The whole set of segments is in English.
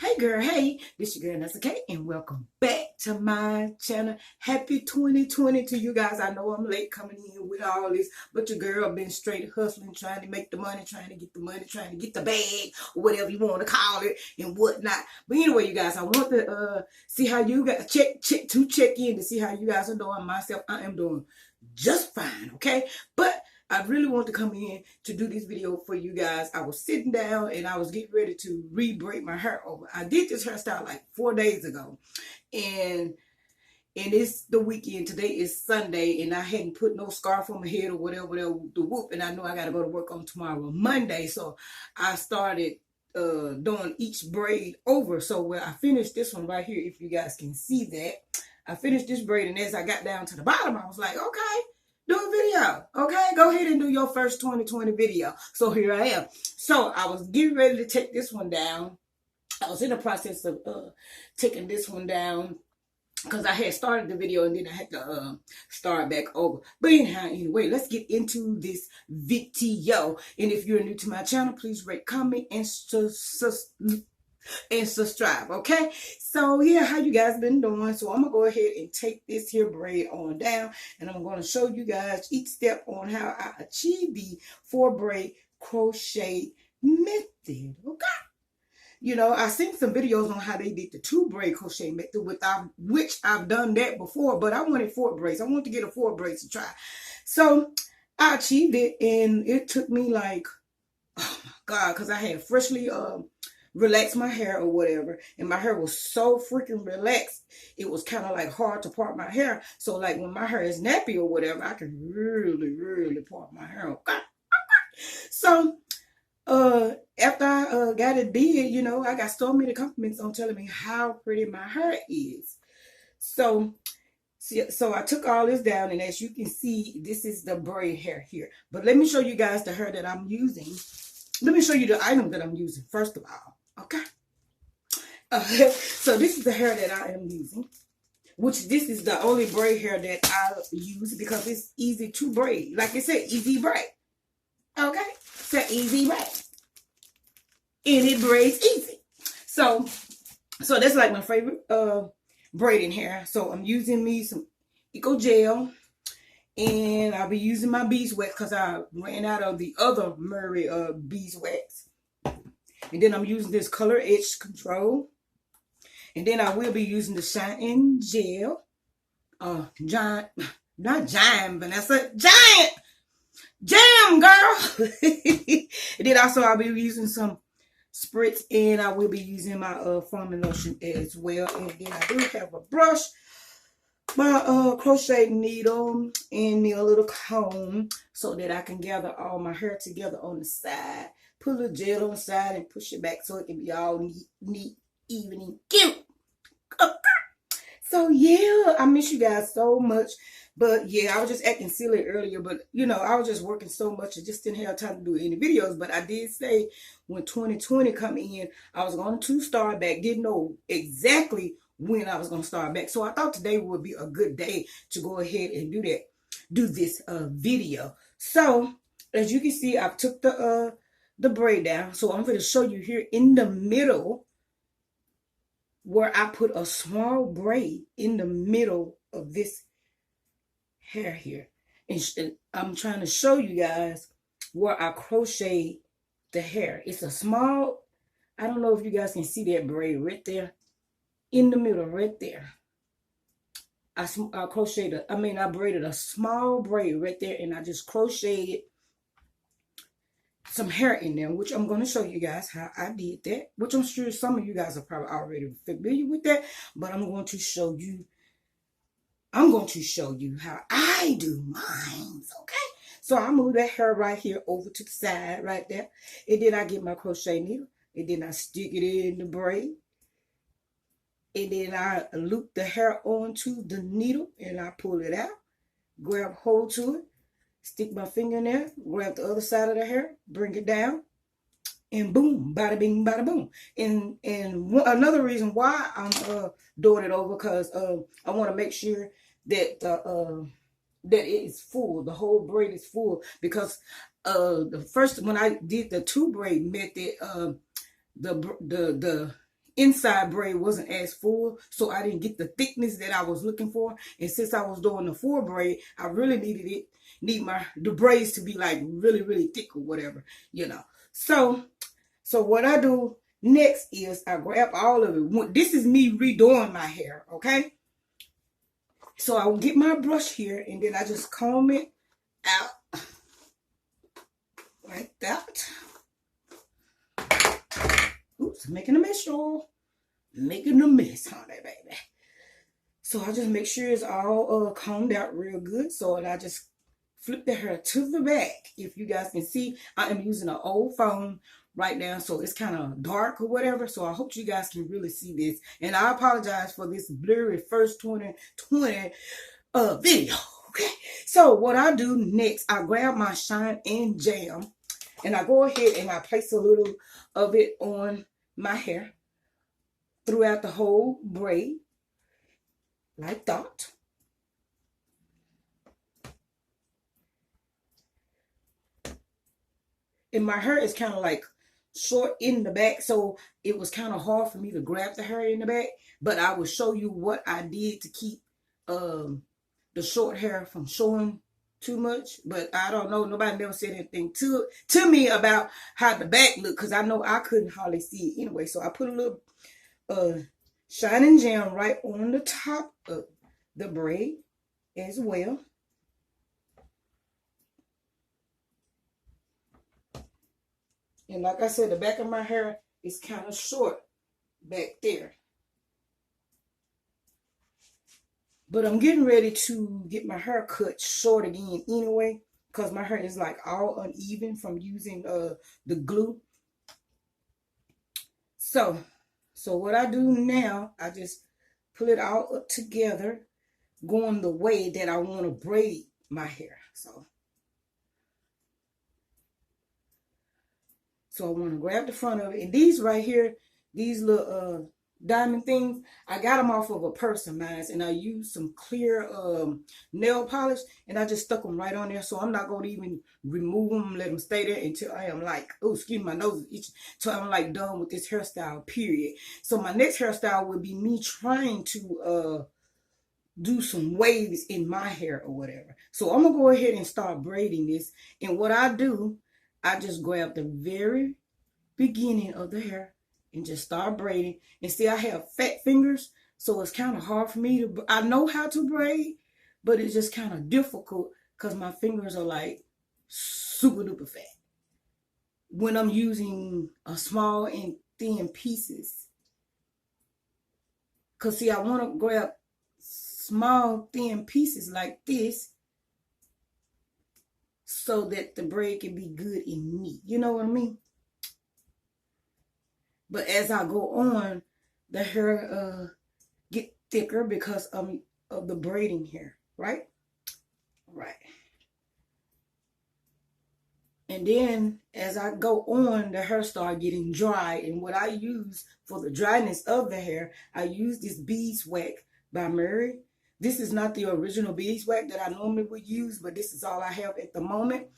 Hey girl, hey, this your girl Nessa K, and welcome back to my channel. Happy 2020 to you guys. I know I'm late coming in with all this, but your girl been straight hustling, trying to make the money, trying to get the money, trying to get the bag, or whatever you want to call it, and whatnot. But anyway, you guys, I want to see how you guys check in to see how you guys are doing. Myself, I am doing just fine, okay? But I really want to come in to do this video for you guys. I was sitting down and I was getting ready to re-braid my hair over. I did this hairstyle like 4 days ago. And it's the weekend. Today is Sunday and I hadn't put no scarf on my head or whatever the whoop. And I know I got to go to work on tomorrow, Monday. So I started doing each braid over. So where I finished this one right here, if you guys can see that, I finished this braid, and as I got down to the bottom, I was like, okay, do a video. Okay, go ahead and do your first 2020 video. So here I am. So I was getting ready to take this one down. I was in the process of taking this one down because I had started the video and then I had to start back over. But anyhow, anyway, let's get into this video. And if you're new to my channel, please rate, comment, and subscribe. Okay, so yeah, how you guys been doing? So I'm gonna go ahead and take this here braid on down, and I'm going to show you guys each step on how I achieve the 4 braid crochet method. Okay, you know, I seen some videos on how they did the 2 braid crochet method, which I've done that before, but I wanted 4 braids. I wanted to get a 4 braids to try. So I achieved it, and it took me like, oh my god, because I had freshly relax my hair or whatever, and my hair was so freaking relaxed, it was kind of like hard to part my hair. So like when my hair is nappy or whatever, I can really part my hair. Okay. So after I got it did, you know, I got so many compliments on telling me how pretty my hair is. So I took all this down, and as you can see, this is the braid hair here. But let me show you guys the hair that I'm using. Let me show you the item that I'm using first of all. Okay. So this is the hair that I am using, which this is the only braid hair that I use because it's easy to braid. Like I said, easy braid. Okay. It's an easy braid. And it braids easy. So that's like my favorite braiding hair. So I'm using me some Eco Gel. And I'll be using my beeswax because I ran out of the other Murray beeswax. And then I'm using this Color Edge Control. And then I will be using the Shine Gel. Giant, not Giant, but that's a Giant Jam, girl. And then also I'll be using some spritz, and I will be using my foaming lotion as well. And then I do have a brush, my crochet needle, and me a little comb so that I can gather all my hair together on the side. Put a gel on the side and push it back so it can be all neat, even, and cute. Okay. So yeah, I miss you guys so much. But yeah, I was just acting silly earlier, but you know, I was just working so much, I just didn't have time to do any videos. But I did say when 2020 come in, I was going to start back. Didn't know exactly when I was going to start back. So I thought today would be a good day to go ahead and do this video. So as you can see, I took the braid down. So I'm going to show you here in the middle where I put a small braid in the middle of this hair here. And I'm trying to show you guys where I crochet the hair. It's a small, I don't know if you guys can see that braid right there. In the middle, right there, I braided a small braid right there, and I just crocheted some hair in there, which I'm going to show you guys how I did that, which I'm sure some of you guys are probably already familiar with that, but I'm going to show you how I do mine, okay? So I move that hair right here over to the side right there, and then I get my crochet needle, and then I stick it in the braid. And then I loop the hair onto the needle and I pull it out, grab hold to it, stick my finger in there, grab the other side of the hair, bring it down, and boom, bada bing, bada boom. And another reason why I'm doing it over, because I want to make sure that that it is full, the whole braid is full, because the first, when I did the 2 braid method, the inside braid wasn't as full, so I didn't get the thickness that I was looking for. And since I was doing the 4 braid, I really need the braids to be like really, really thick or whatever, you know. So what I do next is I grab all of it. This is me redoing my hair, okay? So I will get my brush here, and then I just comb it out like that. Oops, making a mess, y'all. Making a mess, honey, baby. So I just make sure it's all combed out real good. So and I just flip the hair to the back. If you guys can see, I am using an old phone right now, so it's kind of dark or whatever. So I hope you guys can really see this. And I apologize for this blurry first 2020 video. Okay. So what I do next, I grab my Shine and Jam, and I go ahead and I place a little of it on my hair throughout the whole braid, like that. And my hair is kind of like short in the back, so it was kind of hard for me to grab the hair in the back. But I will show you what I did to keep the short hair from showing too much. But I don't know, nobody never said anything to me about how the back looked, because I know I couldn't hardly see it anyway. So I put a little Shine and Jam right on the top of the braid as well. And like I said, the back of my hair is kind of short back there. But I'm getting ready to get my hair cut short again anyway, because my hair is like all uneven from using the glue. So what I do now, I just pull it all up together, going the way that I want to braid my hair. So I want to grab the front of it. And these right here, these little diamond things, I got them off of a purse of mine, and I used some clear nail polish, and I just stuck them right on there. So I'm not going to even remove them, let them stay there until I am like, oh, excuse me, my nose is itching, till I'm like done with this hairstyle, period. So my next hairstyle would be me trying to do some waves in my hair or whatever. So I'm going to go ahead and start braiding this. And what I do, I just grab the very beginning of the hair and just start braiding. And see, I have fat fingers, so it's kind of hard for me to, I know how to braid, but it's just kind of difficult because my fingers are like super duper fat when I'm using a small and thin pieces. Because see, I want to grab small thin pieces like this, so that the braid can be good and neat. You know what I mean? But as I go on, the hair get thicker because of the braiding here, right? Right. And then as I go on, the hair start getting dry. And what I use for the dryness of the hair, I use this beeswax by Murray. This is not the original beeswax that I normally would use, but this is all I have at the moment.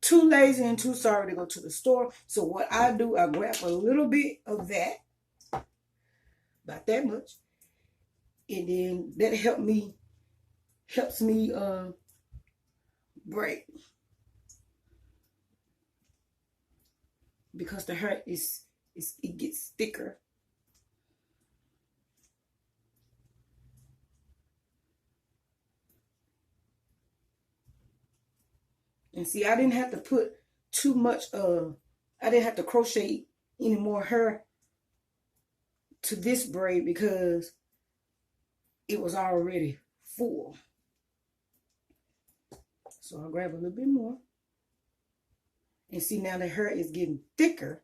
Too lazy and too sorry to go to the store. So what I do, I grab a little bit of that, about that much, and then that helps me braid, because the hair it gets thicker. And see, I didn't have to put too much, I didn't have to crochet any more hair to this braid because it was already full. So I'll grab a little bit more. And see, now the hair is getting thicker.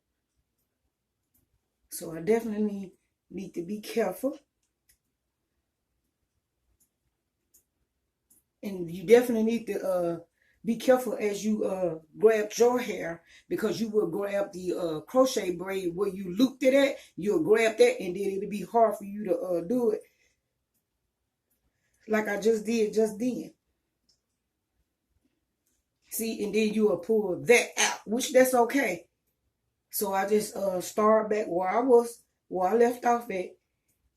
So I definitely need to be careful. And you definitely need to be careful as you grab your hair, because you will grab the crochet braid where you looped it at. You'll grab that, and then it'll be hard for you to do it like I just did just then. See, and then you will pull that out, which that's okay. So I just start back where I was where I left off at,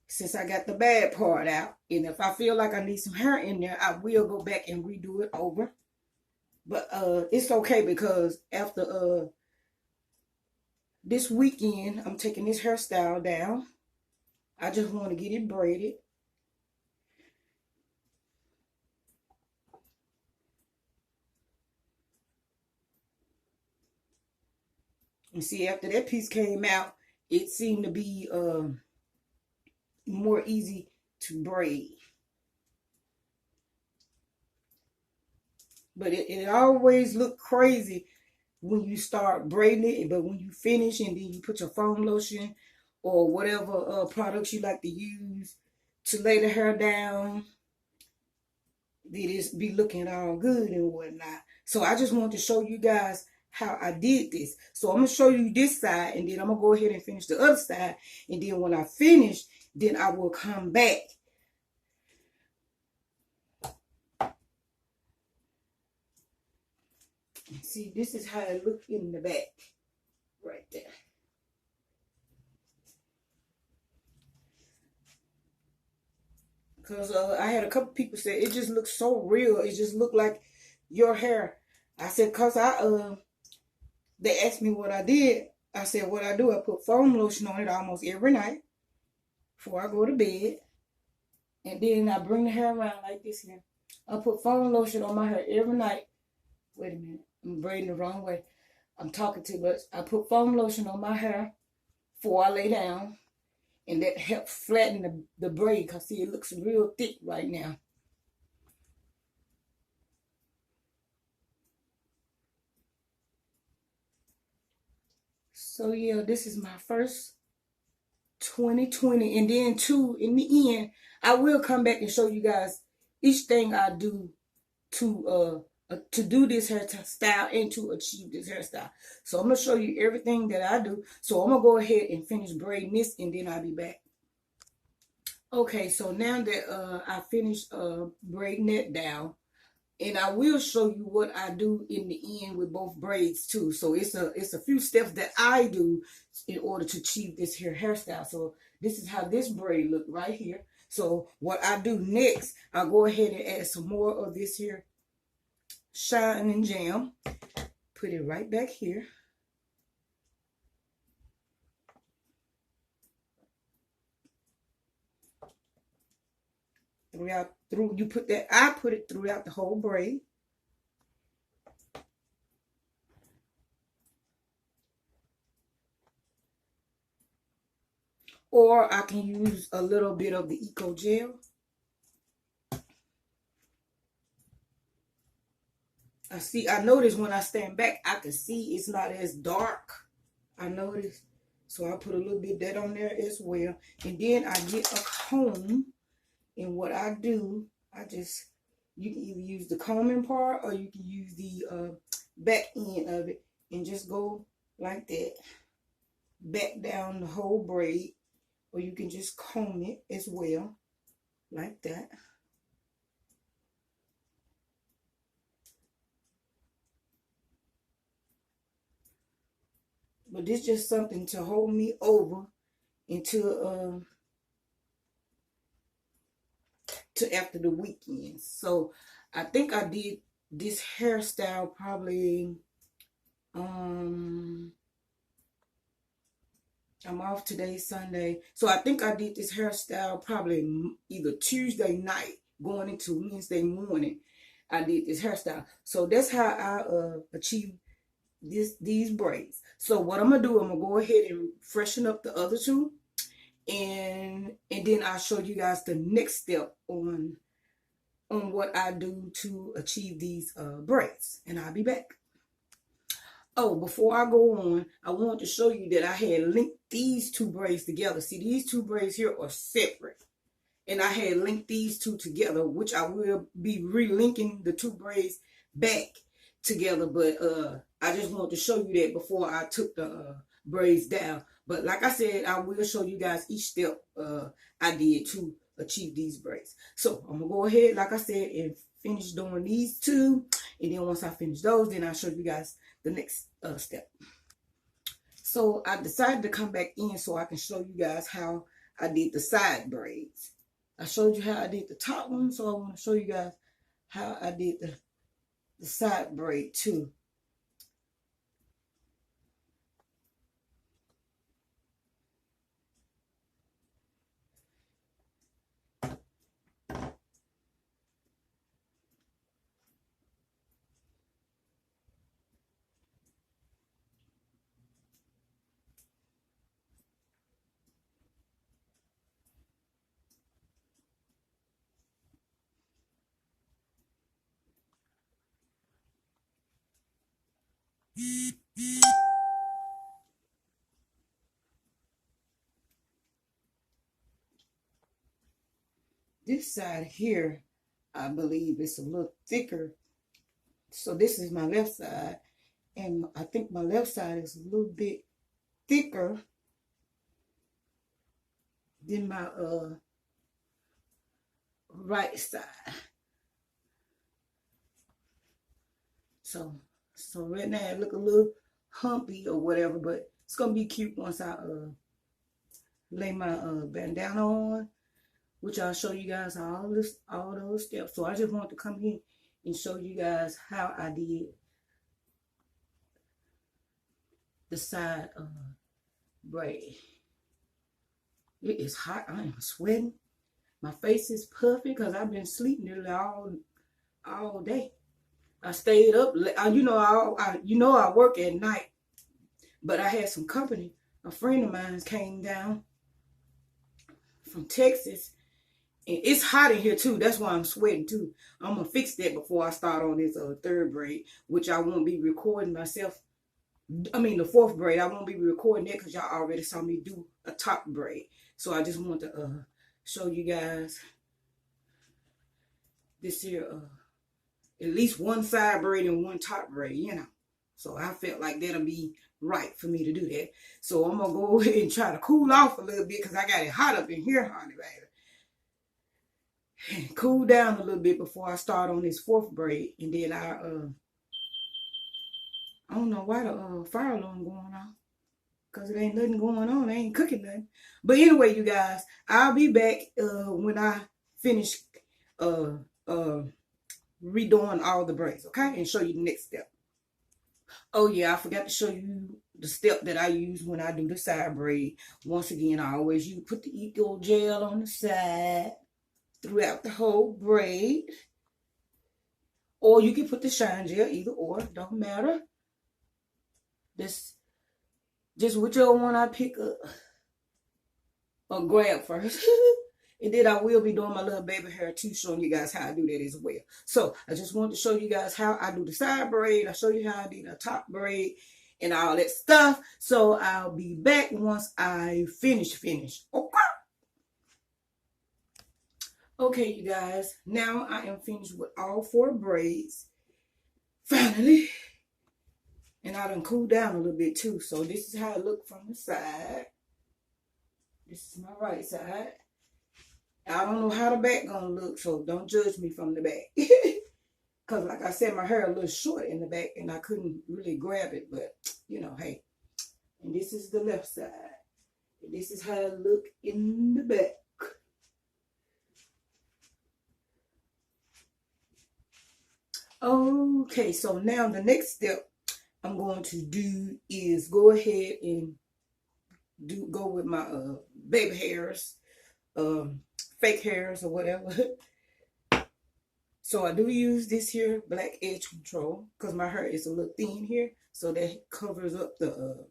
since I got the bad part out. And if I feel like I need some hair in there, I will go back and redo it over. But it's okay, because after this weekend, I'm taking this hairstyle down. I just want to get it braided. And see, after that piece came out, it seemed to be more easy to braid. But it always look crazy when you start braiding it, but when you finish and then you put your foam lotion or whatever products you like to use to lay the hair down, it be looking all good and whatnot. So I just want to show you guys how I did this. So I'm going to show you this side, and then I'm going to go ahead and finish the other side. And then when I finish, then I will come back. See, this is how it looks in the back. Right there. Because I had a couple people say it just looks so real. It just looked like your hair. I said, because they asked me what I did. I said, what I do, I put foam lotion on it almost every night before I go to bed. And then I bring the hair around like this here. I put foam lotion on my hair every night. Wait a minute. I'm braiding the wrong way. I'm talking too much. I put foam lotion on my hair before I lay down. And that helps flatten the braid, because see, it looks real thick right now. So yeah, this is my first 2020. And then too, in the end, I will come back and show you guys each thing I do to do this hairstyle and to achieve this hairstyle. So I'm going to show you everything that I do. So I'm going to go ahead and finish braiding this, and then I'll be back. Okay, so now that I finished braiding that down, and I will show you what I do in the end with both braids too. So it's a few steps that I do in order to achieve this here hairstyle. So this is how this braid look right here. So what I do next, I'll go ahead and add some more of this here Shine and Jam. Put it right back here. I put it throughout the whole braid. Or I can use a little bit of the Eco Gel. I notice when I stand back, I can see it's not as dark. I notice. So I put a little bit of that on there as well. And then I get a comb. And what I do, you can either use the combing part, or you can use the back end of it and just go like that. Back down the whole braid. Or you can just comb it as well, like that. But this is just something to hold me over until to after the weekend. So I think I did this hairstyle probably I'm off today, Sunday. So I think I did this hairstyle probably either Tuesday night going into Wednesday morning. I did this hairstyle. So that's how I achieved these braids. So what I'm gonna do, I'm gonna go ahead and freshen up the other two, and then I'll show you guys the next step on what I do to achieve these braids, and I'll be back. Oh, before I go on, I want to show you that I had linked these two braids together. See, these two braids here are separate. And I had linked these two together, which I will be relinking the two braids back together. But I just want to show you that before I took the braids down. But like I said, I will show you guys each step I did to achieve these braids. So I'm going to go ahead, like I said, and finish doing these two. And then once I finish those, then I'll show you guys the next step. So I decided to come back in so I can show you guys how I did the side braids. I showed you how I did the top one, so I want to show you guys how I did the side braid too. This side here, I believe it's a little thicker. So this is my left side. And I think my left side is a little bit thicker than my right side. So right now it look a little humpy or whatever, but it's gonna be cute once I lay my bandana on, which I'll show you guys all those steps. So I just want to come here and show you guys how I did the side braid. It is hot. I am sweating. My face is puffy because I've been sleeping nearly all day. I stayed up. You know, I work at night, but I had some company. A friend of mine came down from Texas, and it's hot in here too. That's why I'm sweating too. I'm gonna fix that before I start on this third braid, which I won't be recording myself. I mean the fourth braid. I won't be recording that because y'all already saw me do a top braid. So I just want to show you guys this here. At least one side braid and one top braid, you know. So I felt like that'll be right for me to do that. So I'm gonna go ahead and try to cool off a little bit because I got it hot up in here, honey, baby. And cool down a little bit before I start on this fourth braid, and then I don't know why the fire alarm going off, because it ain't nothing going on. I ain't cooking nothing. But anyway, you guys, I'll be back when I finish redoing all the braids, okay? And show you the next step. Oh yeah, I forgot to show you the step that I use when I do the side braid. Once again, I always put the Eco Gel on the side throughout the whole braid. Or you can put the shine gel, either or, don't matter. This just whichever one I pick up or grab first. And then I will be doing my little baby hair too, showing you guys how I do that as well. So I just wanted to show you guys how I do the side braid. I show you how I do the top braid and all that stuff. So I'll be back once I finish. Okay. Okay, you guys. Now I am finished with all 4 braids. Finally. And I done cooled down a little bit too. So this is how it look from the side. This is my right side. I don't know how the back gonna look, so don't judge me from the back. Because like I said, my hair a little short in the back and I couldn't really grab it, but you know, hey. And this is the left side. And this is how it look in the back. Okay, so now the next step I'm going to do is go ahead and go with my baby hairs, fake hairs or whatever. So I do use this here black edge control because my hair is a little thin here, so that covers up the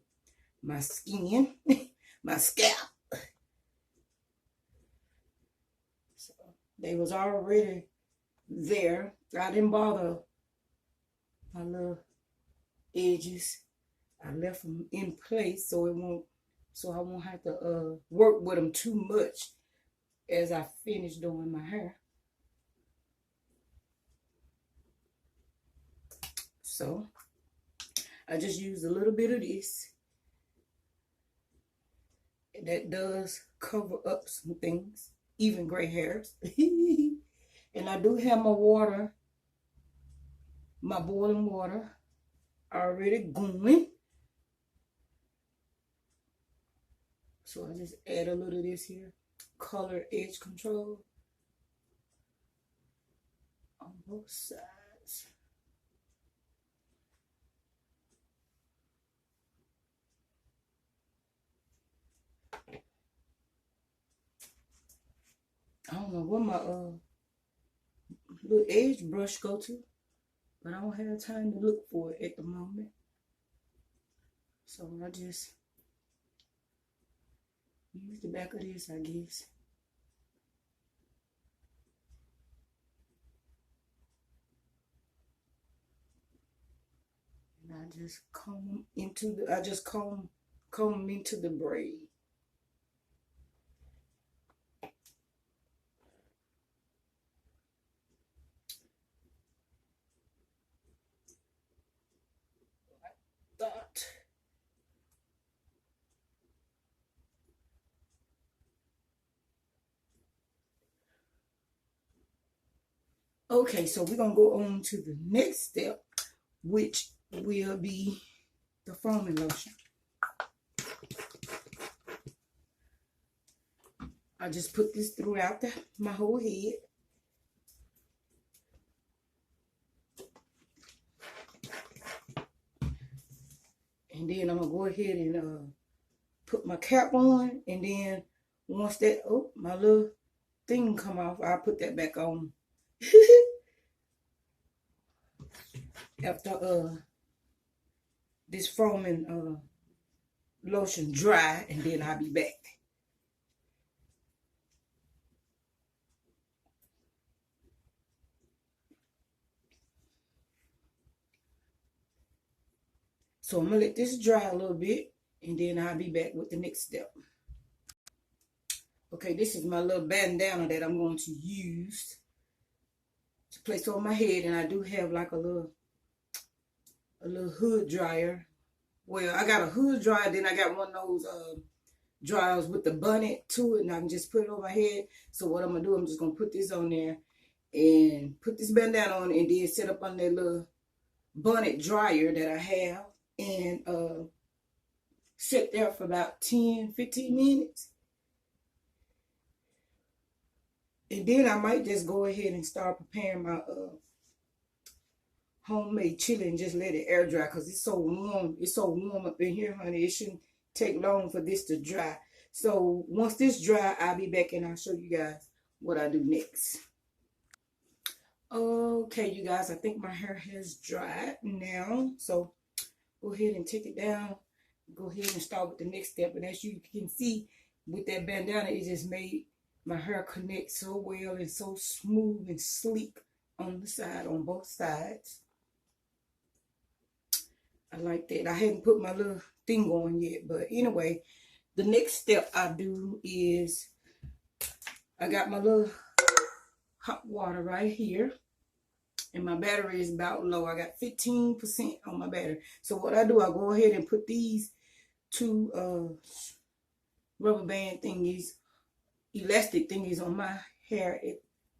my skin, my scalp. So they was already there. I didn't bother my little edges. I left them in place so I won't have to work with them too much as I finish doing my hair. So I just used a little bit of this. That does cover up some things, even gray hairs. And I do have my water, my boiling water already going. So I just add a little of this here, color edge control on both sides. I don't know where my little edge brush go to, but I don't have time to look for it at the moment. So I just use the back of this, I guess. And I just comb into the, comb into the braid. Like that. Okay, so we're gonna go on to the next step, which will be the foaming lotion. I just put this throughout my whole head. And then I'm gonna go ahead and put my cap on, and then once that, oh, my little thing come off, I'll put that back on. After this foaming lotion dry, and then I'll be back. So I'm gonna let this dry a little bit, and then I'll be back with the next step. Okay, this is my little bandana that I'm going to use to place on my head, and I do have like a little hood dryer. Well, I got a hood dryer, then I got one of those dryers with the bonnet to it, and I can just put it on my head. So what I'm gonna do, I'm just gonna put this on there and put this bandana on, and then set up on that little bonnet dryer that I have, and sit there for about 10-15 minutes. And then I might just go ahead and start preparing my homemade chili and just let it air dry, because it's so warm. It's so warm up in here, honey. It shouldn't take long for this to dry. So once this dry, I'll be back and I'll show you guys what I do next. Okay, you guys, I think my hair has dried now. So go ahead and take it down. Go ahead and start with the next step. And as you can see, with that bandana, it just made my hair connect so well and so smooth and sleek on the side, on both sides. I like that. I hadn't put my little thing on yet, but anyway, the next step I do is I got my little hot water right here, and my battery is about low. I got 15% on my battery. So what I do, I go ahead and put these two rubber band thingies, elastic thingies on my hair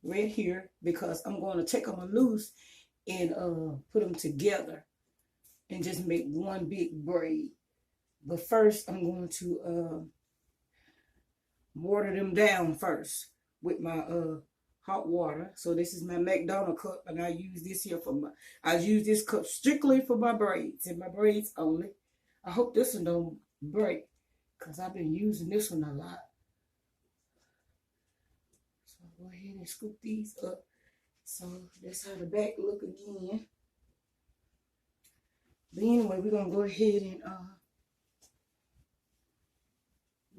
right here, because I'm going to take them loose and put them together and just make one big braid. But first, I'm going to water them down first with my hot water. So this is my McDonald's cup, and I use this here I use this cup strictly for my braids, and my braids only. I hope this one don't break, because I've been using this one a lot. So I'll go ahead and scoop these up. So that's how the back look again. But anyway, we're going to go ahead and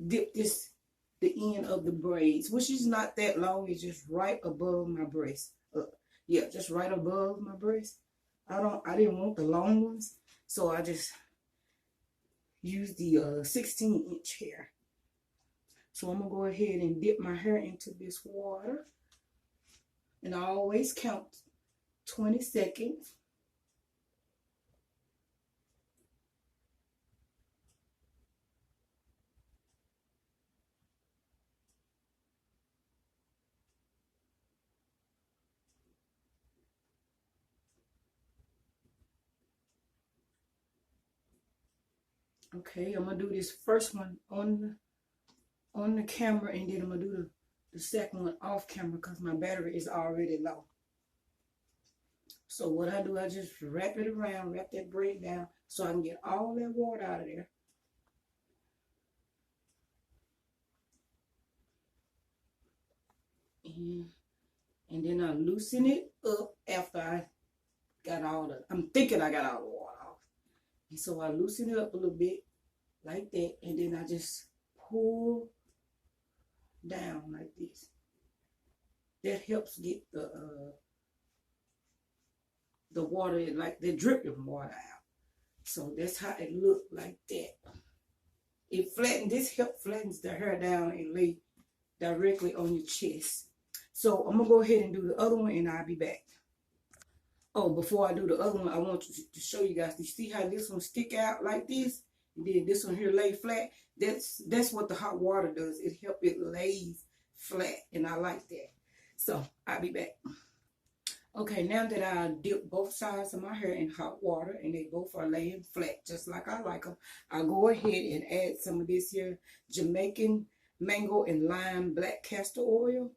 dip the end of the braids, which is not that long. It's just right above my breast. Yeah, just right above my breast. I didn't want the long ones, so I just used the 16-inch hair. So I'm going to go ahead and dip my hair into this water. And I always count 20 seconds. Okay, I'm going to do this first one on on the camera, and then I'm gonna do the second one off camera because my battery is already low. So what I do, I just wrap it around, wrap that braid down so I can get all that water out of there. And then I loosen it up after I got all the, I'm thinking I got all the water off. And so I loosen it up a little bit like that, and then I just pull down like this. That helps get the water, like the dripping water out. So that's how it look like that. It flattens, this flattens the hair down and lay directly on your chest. So I'm gonna go ahead and do the other one and I'll be back. Oh, before I do the other one, I want to show you guys. You see how this one stick out like this? And then this one here lay flat. That's what the hot water does. It helps it lay flat, and I like that. So I'll be back. Okay, now that I dip both sides of my hair in hot water and they both are laying flat, just like I like them, I go ahead and add some of this here Jamaican mango and lime black castor oil,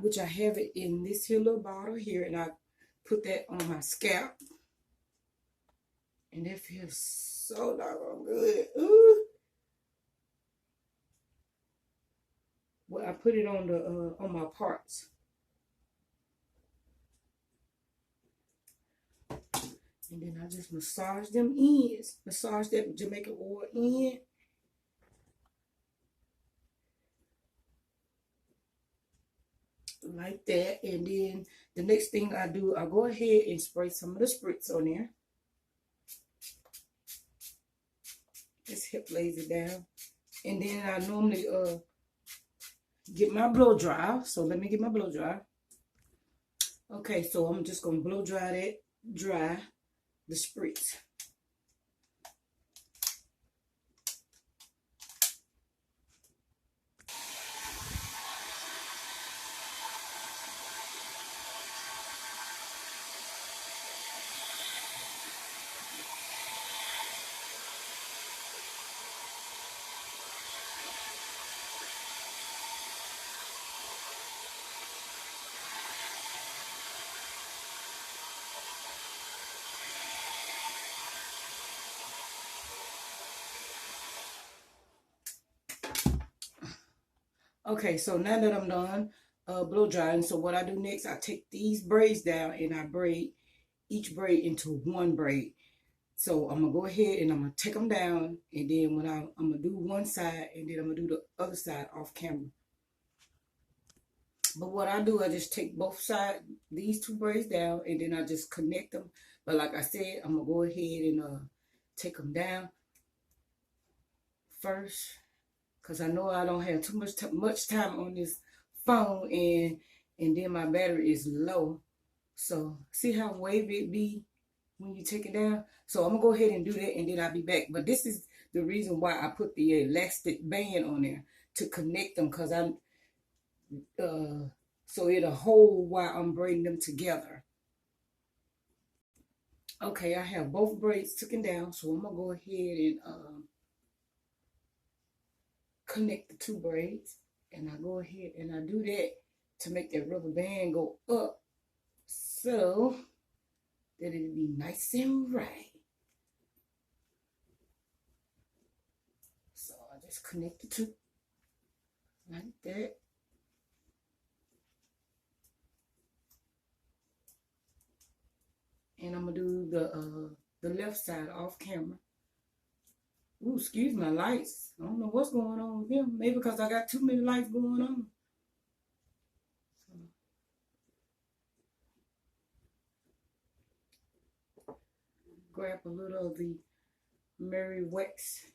which I have it in this here little bottle here, and I put that on my scalp, and it feels so doggone good. Ooh. Well, I put it on my parts. And then I just massage them ends. Massage that Jamaican oil in. Like that. And then the next thing I do, I go ahead and spray some of the spritz on there. This hip lays it down. And then I normally get my blow dryer. So let me get my blow dryer. Okay, so I'm just going to blow dry the spritz. Okay, so now that I'm done blow drying, so what I do next, I take these braids down and I braid each braid into one braid. So I'm gonna go ahead and I'm gonna take them down, and then when I'm gonna do one side, and then I'm gonna do the other side off camera. But what I do, I just take both sides, these two braids down, and then I just connect them. But like I said, I'm gonna go ahead and take them down first, because I know I don't have too much time on this phone, and then my battery is low. So see how wavy it be when you take it down? So I'm gonna go ahead and do that, and then I'll be back. But this is the reason why I put the elastic band on there, to connect them, because I'm so it'll hold while I'm braiding them together. Okay, I have both braids taken down, so I'm gonna go ahead and connect the two braids, and I go ahead and I do that to make that rubber band go up, so that it'll be nice and right. So I just connect the two like that. And I'm gonna do the left side off camera. Ooh, excuse my lights. I don't know what's going on with them. Maybe because I got too many lights going on. So, grab a little of the Mary wax.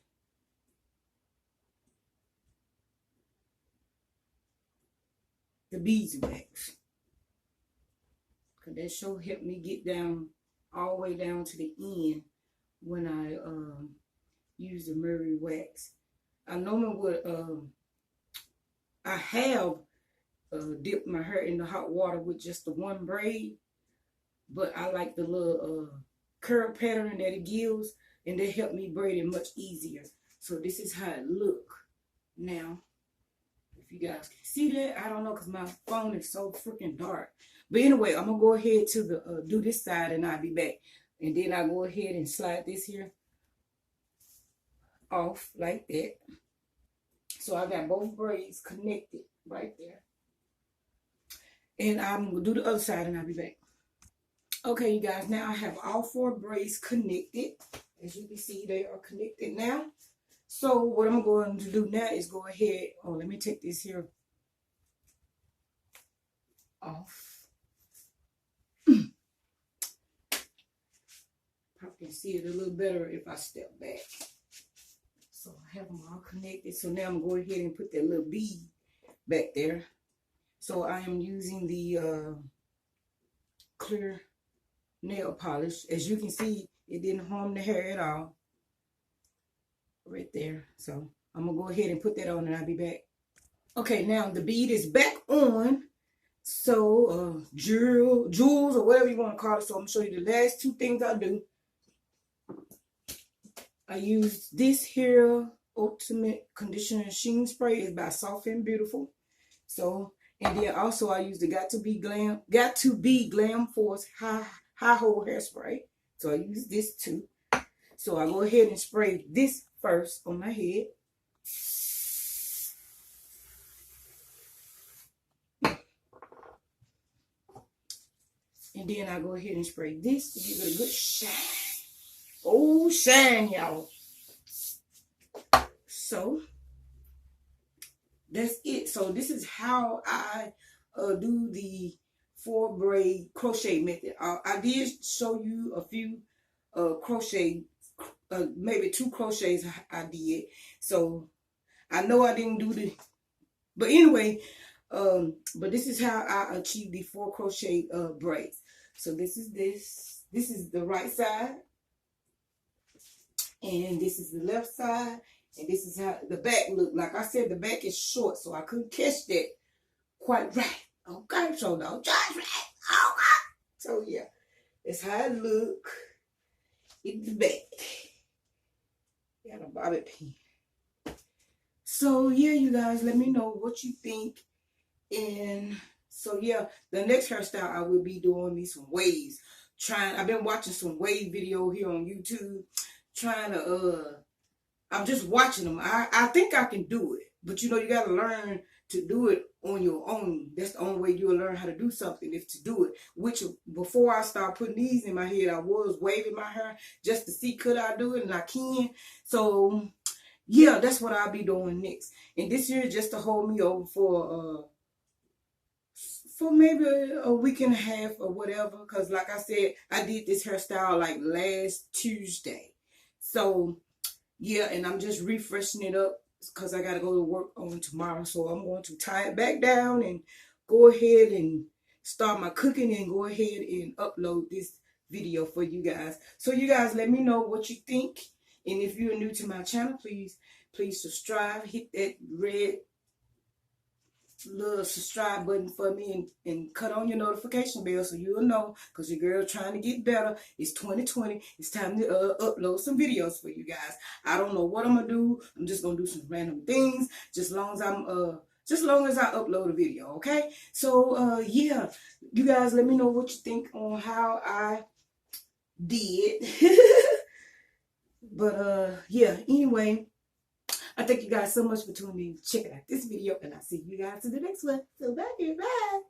The beeswax. Because that sure helped me get down all the way down to the end when I use the Murray wax. I normally would I have dipped my hair in the hot water with just the one braid, but I like the little curl pattern that it gives, and they help me braid it much easier. So this is how it look Now, if you guys can see that, I don't know, because my phone is so freaking dark. But anyway, I'm gonna go ahead to the do this side, and I'll be back. And then I go ahead and slide this here off like that. So I got both braids connected right there. And I'm gonna do the other side, and I'll be back. Okay, you guys, now I have all 4 braids connected. As you can see, they are connected now. So what I'm going to do now is go ahead. Oh, let me take this here off. Probably can see it a little better if I step back. So I have them all connected. So now I'm going ahead and put that little bead back there. So I am using the clear nail polish. As you can see, it didn't harm the hair at all. Right there. So I'm gonna go ahead and put that on, and I'll be back. Okay, now the bead is back on. So jewels or whatever you want to call it. So I'm gonna show you the last 2 things I do. I use this here Ultimate Conditioner Sheen Spray. It's by Soft and Beautiful. So, and then also I use the Got to Be Glam Force High Hold Hairspray. So I use this too. So I go ahead and spray this first on my head. And then I go ahead and spray this to give it a good shine. Oh, shine, y'all. So that's it. So this is how I do the 4 braid crochet method. I did show you a few crochet, maybe 2 crochets I did. So I know I didn't do the, but anyway, but this is how I achieve the 4 crochet braids. So this is the right side, and this is the left side, and this is how the back look. Like I said, the back is short, so I couldn't catch that quite right. Okay, so don't judge me. Okay. So yeah, that's how it look in the back. Got a bobby pin. So yeah, you guys, let me know what you think. And so yeah, the next hairstyle I will be doing me some waves. I've been watching some wave video here on YouTube. Trying to I'm just watching them. I think I can do it. But you know, you gotta learn to do it on your own. That's the only way you'll learn how to do something, if to do it. Which before I start putting these in my head, I was waving my hair just to see could I do it, and I can. So yeah, that's what I'll be doing next. And this year just to hold me over for maybe a week and a half or whatever. Because like I said, I did this hairstyle like last Tuesday. So yeah, and I'm just refreshing it up because I got to go to work on tomorrow. So I'm going to tie it back down and go ahead and start my cooking and go ahead and upload this video for you guys. So you guys, let me know what you think. And if you're new to my channel, please subscribe. Hit that red little subscribe button for me, and cut on your notification bell so you'll know, because your girl trying to get better. It's 2020. It's time to upload some videos for you guys. I don't know what I'm gonna do. I'm just gonna do some random things, just long as I upload a video. Okay, so yeah, you guys, let me know what you think on how I did. But yeah, anyway, I thank you guys so much for tuning in, checking out this video, and I'll see you guys in the next one. So bye, bye.